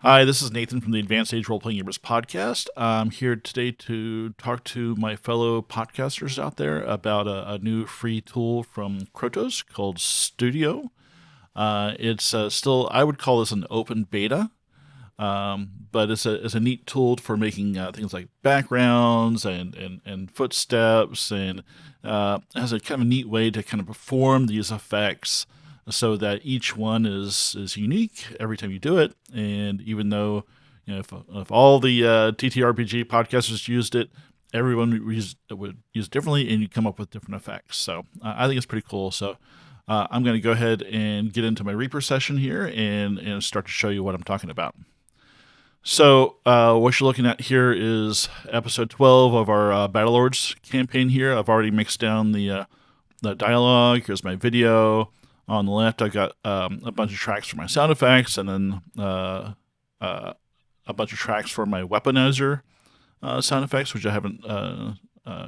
Hi, this is Nathan from the Advanced Age Role Playing Gamers podcast. I'm here today to talk to my fellow podcasters out there about a new free tool from Krotos called Studio. It's still, I would call this an open beta, but it's a neat tool for making things like backgrounds and footsteps, and has a kind of neat way to kind of perform these effects so that each one is unique every time you do it. And even though if all the TTRPG podcasters used it, everyone would use it differently, and you come up with different effects. So I think it's pretty cool. So I'm going to go ahead and get into my Reaper session here and start to show you what I'm talking about. So what you're looking at here is episode 12 of our Battlelords campaign here. I've already mixed down the dialogue. Here's my video. On the left, I got a bunch of tracks for my sound effects, and then a bunch of tracks for my weaponizer sound effects, which I haven't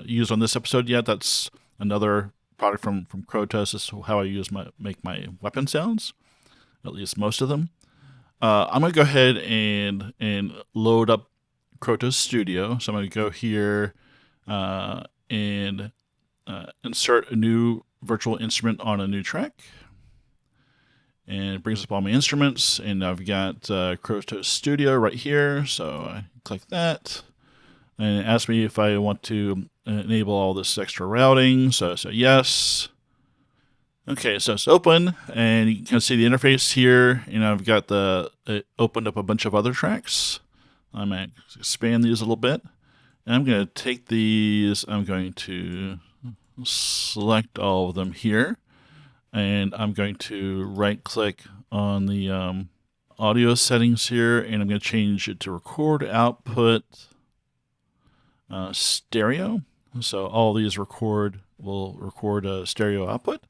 used on this episode yet. That's another product from Krotos. This is how I make my weapon sounds, at least most of them. I'm going to go ahead and load up Krotos Studio. So I'm going to go here and insert a new virtual instrument on a new track. And it brings up all my instruments, and I've got Krotos Studio right here. So I click that, and it asks me if I want to enable all this extra routing. So yes. Okay, so it's open, and you can see the interface here. I've got it opened up a bunch of other tracks. I'm going to expand these a little bit, and I'm going to take these. I'm going to select all of them here. And I'm going to right-click on the audio settings here, and I'm going to change it to record output stereo. So all these will record a stereo output.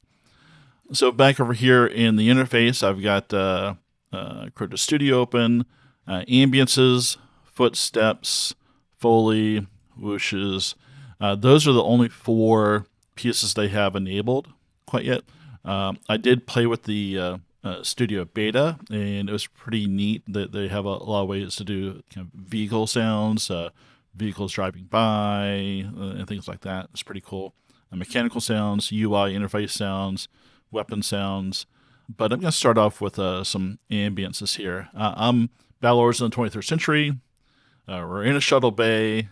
So back over here in the interface, I've got Krotos Studio open, ambiances, footsteps, Foley, whooshes. Those are the only 4 pieces they have enabled quite yet. I did play with the Studio Beta, and it was pretty neat that they have a lot of ways to do kind of vehicle sounds, vehicles driving by, and things like that. It's pretty cool. Mechanical sounds, UI interface sounds, weapon sounds. But I'm going to start off with some ambiances here. I'm Battlelords in the 23rd century. We're in a shuttle bay,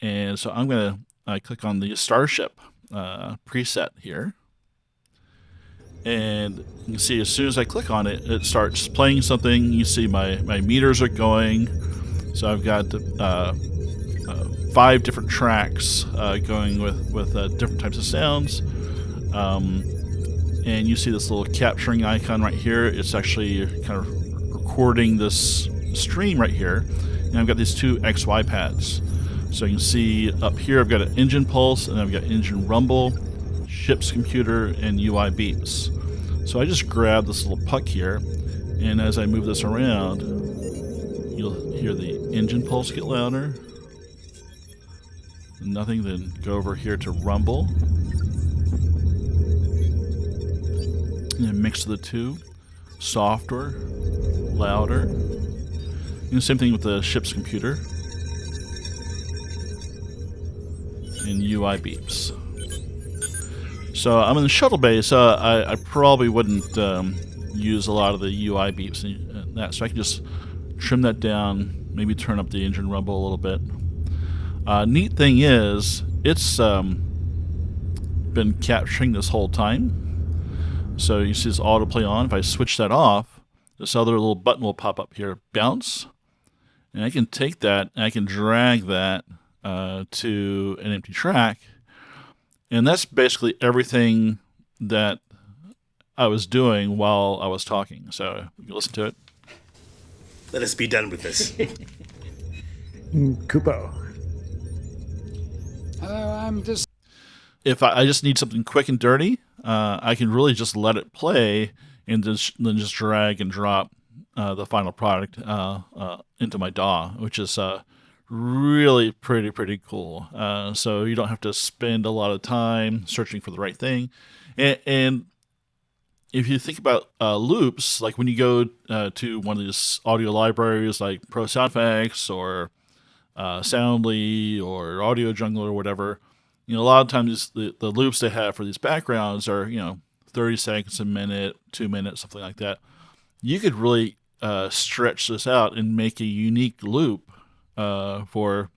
and so I'm going to click on the Starship preset here. And you can see as soon as I click on it, it starts playing something. You see my meters are going. So I've got 5 different tracks going with different types of sounds. And you see this little capturing icon right here. It's actually kind of recording this stream right here. And I've got these 2 XY pads. So you can see up here I've got an engine pulse, and I've got engine rumble, ship's computer, and UI beeps. So I just grab this little puck here, and as I move this around, you'll hear the engine pulse get louder. Nothing, then go over here to rumble, and mix the 2, softer, louder. And same thing with the ship's computer and UI beeps. So I'm in the shuttle bay, so I probably wouldn't use a lot of the UI beeps and that. So I can just trim that down, maybe turn up the engine rumble a little bit. Neat thing is, it's been capturing this whole time. So you see this autoplay on. If I switch that off, this other little button will pop up here, bounce. And I can take that, and I can drag that to an empty track. And that's basically everything that I was doing while I was talking. So you can listen to it. Let us be done with this. Kupo. Hello, I'm just... If I just need something quick and dirty, I can really just let it play and then just drag and drop the final product into my DAW, which is really pretty cool. So you don't have to spend a lot of time searching for the right thing. And if you think about loops, like when you go to one of these audio libraries like Pro Sound Effects or Soundly or Audio Jungle or whatever, a lot of times the loops they have for these backgrounds are 30 seconds, a minute, 2 minutes, something like that. You could really stretch this out and make a unique loop for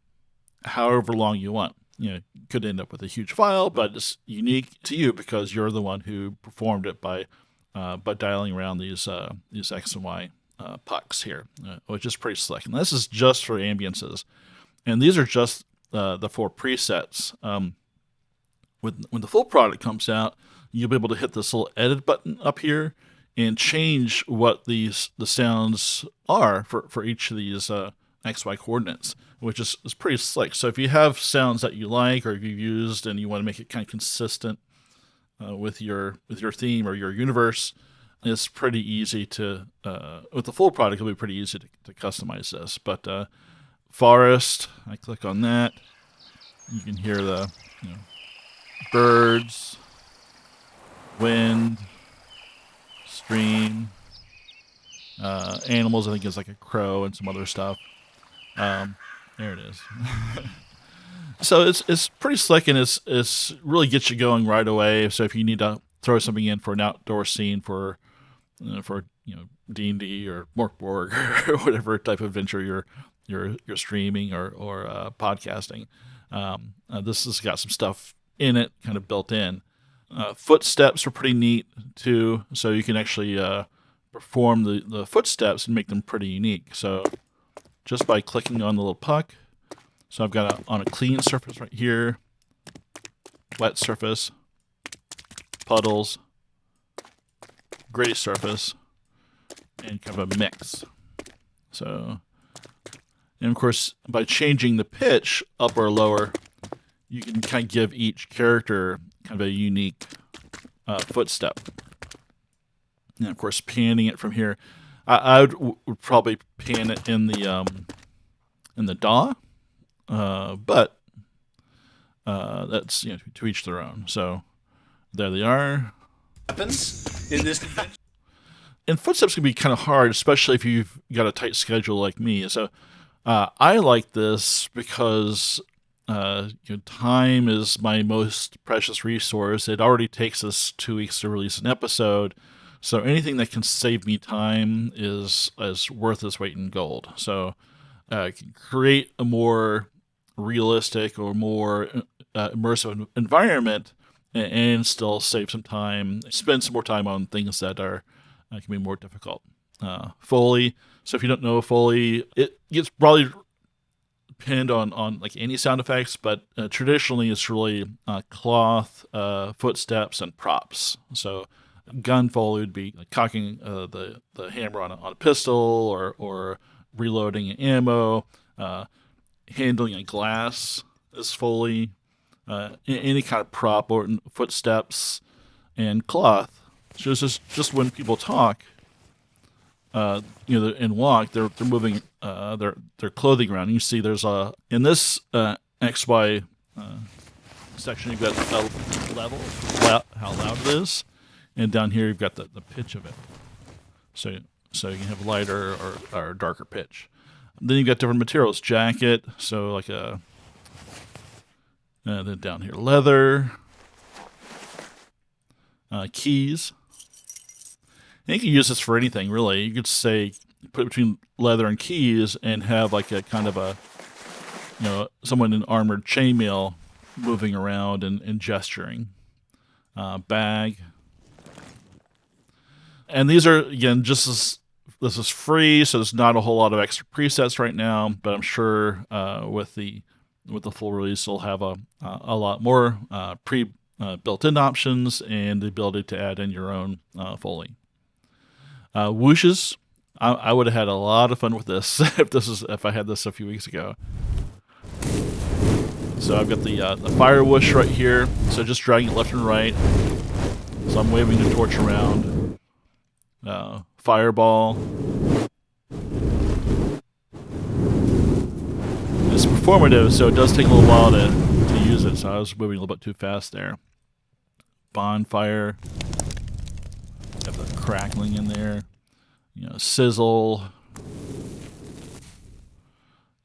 however long you want. You could end up with a huge file, but it's unique to you because you're the one who performed it by dialing around these X and Y pucks here, which is pretty slick. And this is just for ambiances, and these are just the 4 presets. When the full product comes out, you'll be able to hit this little edit button up here and change what the sounds are for each of these XY coordinates, which is pretty slick. So if you have sounds that you like or you've used and you want to make it kind of consistent with your theme or your universe, it's pretty easy to, with the full product, it'll be pretty easy to customize this. But forest, I click on that, you can hear the birds, wind, stream, animals. I think it's like a crow and some other stuff. There it is. So it's pretty slick, and it's really gets you going right away. So if you need to throw something in for an outdoor scene for D&D or Morkborg or whatever type of adventure you're streaming or podcasting, this has got some stuff in it, kind of built in. Footsteps are pretty neat too, so you can actually perform the footsteps and make them pretty unique. So just by clicking on the little puck, so I've got on a clean surface right here, wet surface, puddles, gray surface, and kind of a mix. So, and of course, by changing the pitch up or lower, you can kind of give each character kind of a unique footstep. And of course, panning it from here, I would probably pan it in the DAW, but that's to each their own. So there they are. Happens in this convention. And footsteps can be kind of hard, especially if you've got a tight schedule like me. So I like this because time is my most precious resource. It already takes us 2 weeks to release an episode, so anything that can save me time is worth its weight in gold. So I can create a more realistic or more immersive environment and still save some time, spend some more time on things that are can be more difficult. Foley. So if you don't know Foley, it gets probably depend on like any sound effects, but traditionally it's really cloth, footsteps, and props. So gun Foley would be like cocking the hammer on a pistol or reloading ammo, handling a glass is Foley, any kind of prop or footsteps, and cloth. So it's just when people talk, and walk, they're moving their clothing around. And you see there's in this XY section, you've got a level, how loud it is, and down here you've got the pitch of it. So you can have lighter or darker pitch. Then you've got different materials, jacket, so like then down here leather, keys. And you can use this for anything, really. You could say, put it between leather and keys and have like a kind of a, someone in armored chainmail moving around and gesturing. Bag. And these are, again, this is free, so there's not a whole lot of extra presets right now, but I'm sure with the full release, they'll have a lot more built-in options and the ability to add in your own Foley. Whooshes, I would have had a lot of fun with this if I had this a few weeks ago. So I've got the fire whoosh right here. So just dragging it left and right. So I'm waving the torch around. Fireball. It's performative, so it does take a little while to use it. So I was moving a little bit too fast there. Bonfire. Have crackling in there, sizzle,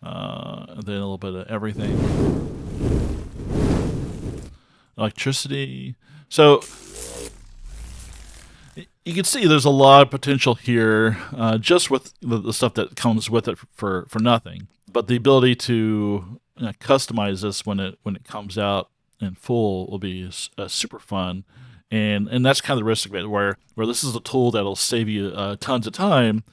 and then a little bit of everything. Electricity. So you can see there's a lot of potential here, just with the stuff that comes with it for nothing. But the ability to customize this when it comes out in full will be super fun, and that's kind of the risk of it. Where this is a tool that'll save you tons of time.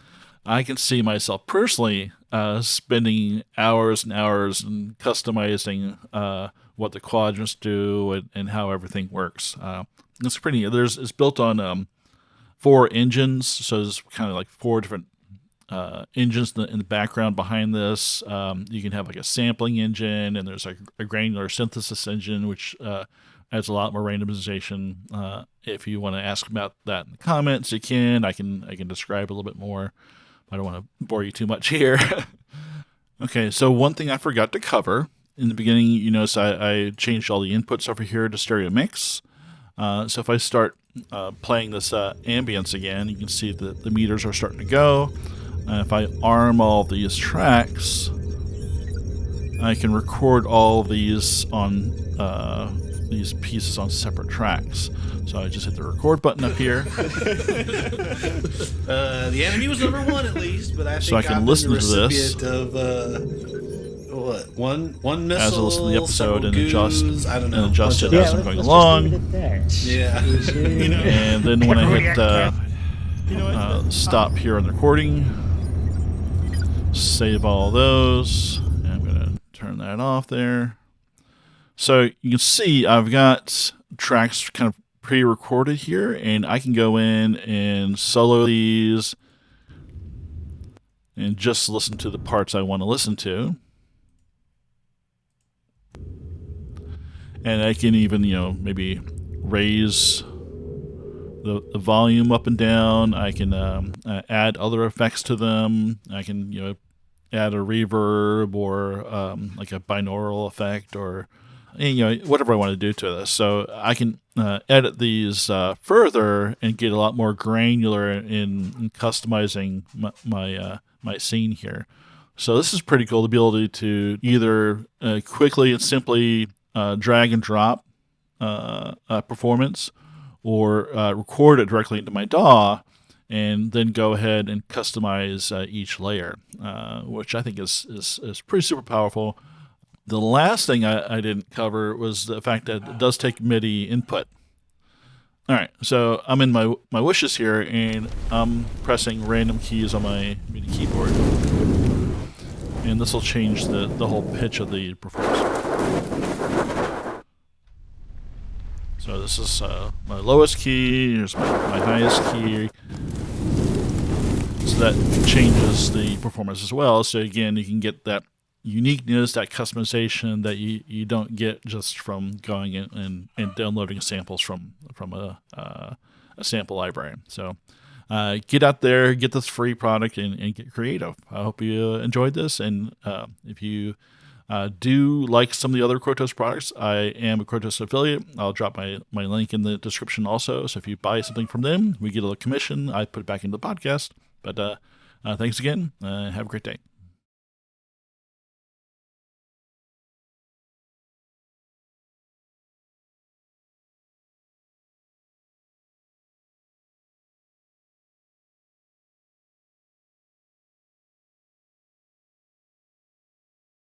I can see myself personally spending hours and hours and customizing what the quadrants do and how everything works. It's pretty. It's built on 4 engines, so there's kind of like 4 different engines in the background behind this. You can have like a sampling engine, and there's like a granular synthesis engine, which adds a lot more randomization. If you want to ask about that in the comments, you can. I can describe a little bit more. I don't want to bore you too much here. Okay, so one thing I forgot to cover in the beginning, you notice I changed all the inputs over here to stereo mix. So if I start playing this ambience again, you can see that the meters are starting to go. If I arm all these tracks, I can record all these on these pieces on separate tracks. So I just hit the record button up here. The enemy was number 1 at least, but I think so I can I'm listen the to this recipient of one missile, as I listen to the episode and adjust I don't know, and adjust it Yeah, as I'm going let's along. just leave it there. Yeah. And then when I hit stop here on the recording, save all those, and I'm going to turn that off there. So you can see I've got tracks kind of pre-recorded here, and I can go in and solo these and just listen to the parts I want to listen to. And I can even, maybe raise the volume up and down. I can add other effects to them. I can, add a reverb or like a binaural effect or, whatever I want to do to this. So I can edit these further and get a lot more granular in customizing my scene here. So this is pretty cool, the ability to either quickly and simply drag and drop performance, or record it directly into my DAW, and then go ahead and customize each layer, which I think is pretty super powerful. The last thing I didn't cover was the fact that it does take MIDI input. All right, so I'm in my wishes here, and I'm pressing random keys on my MIDI keyboard, and this will change the whole pitch of the performance. So this is my lowest key, here's my highest key. So that changes the performance as well. So again, you can get that uniqueness, that customization that you don't get just from going in and downloading samples from a sample library. So get out there, get this free product, and get creative. I hope you enjoyed this, and if you do like some of the other Krotos products, I am a Krotos affiliate. I'll drop my link in the description also. So if you buy something from them, we get a little commission. I put it back into the podcast. But thanks again. Have a great day.